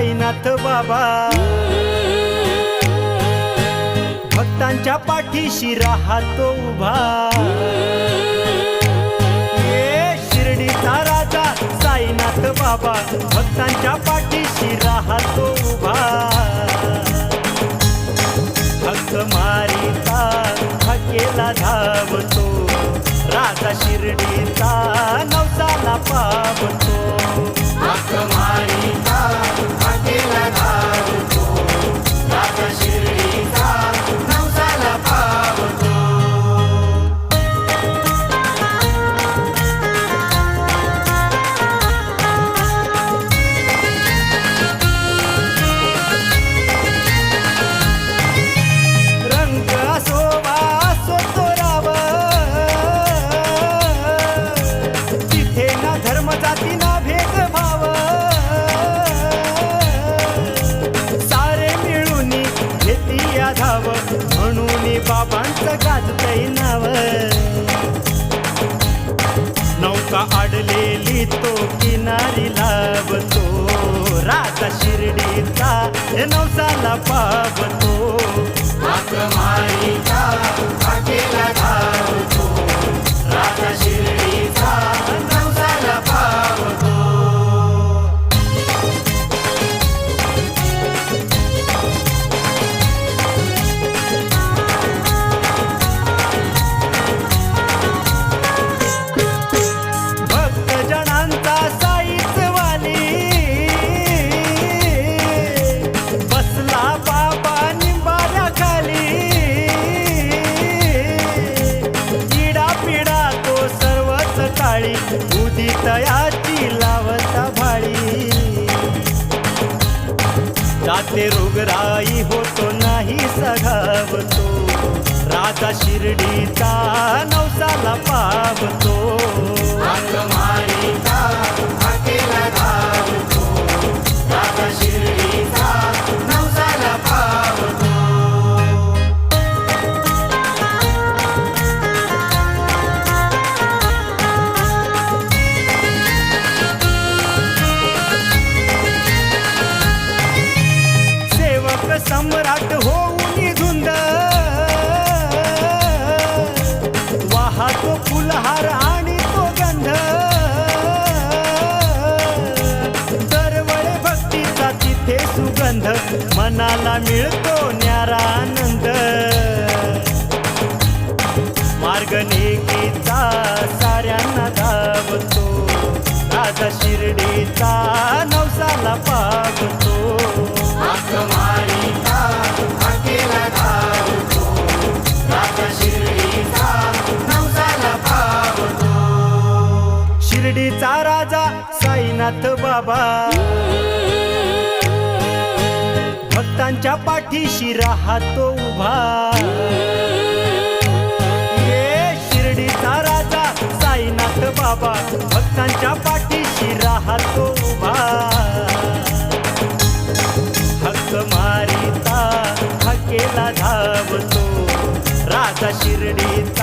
साईनाथ बाबा भक्तांच्या पाठीशी राहतो उभा. ये शिर्डीचा राजा साईनाथ बाबा भक्तांच्या पाठीशी राहतो उभा. भक्त मारिता हकेला धावतो राजा शिर्डीचा नवसाला पावतो. भक्त मारिता हकेला धावतो राजा शिर्डीचा नवसाला पावतो. रंग असो वासो तोराव तिथे ना धर्म जाती ना भेदभाव. सारे मिळून घेती या धाव म्हणून बाबांचं गाजतय नाव. नौका अडलेली तो किनारी लावतो राजा शिर्डीचा नवसाला पावतो. भक्त मारिता हकेला धावतो राजा शिर्डीचा नवसाला पावतो. भक्तजनांचा साईच वाली बसला बाबा निंबाऱ्या खाली. इडा पिडा तो सर्वच टाळी उदित याची लावता भाळी. जाते रोगराई होतो नाही सघावतो राजा शिर्डीचा नवसाला पावतो. भक्त मारिता हकेला धावतो राजा शिर्डीचा नवसाला पावतो. सेवक सम्राट होऊन धुंद वाहतो फुलहार आणि तो गंध. दरवळे भक्तीचा तिथे सुगंध मनाला मिळतो न्यारा आनंद. मार्ग नेकीचा साऱ्यांना धावतो राजा शिर्डीचा नवसाला पावतो. भक्त मारिता हकेला धावतो राजा शिर्डीचा नवसाला पावतो. शिर्डीचा राजा साईनाथ बाबा भक्तांच्या पाठीशी राहतो उभा. ये शिर्डीचा राजा साईनाथ बाबा भक्तांच्या पाठीशी राहतो उभा. भक्त मारिता हकेला धावतो राजा शिर्डीचा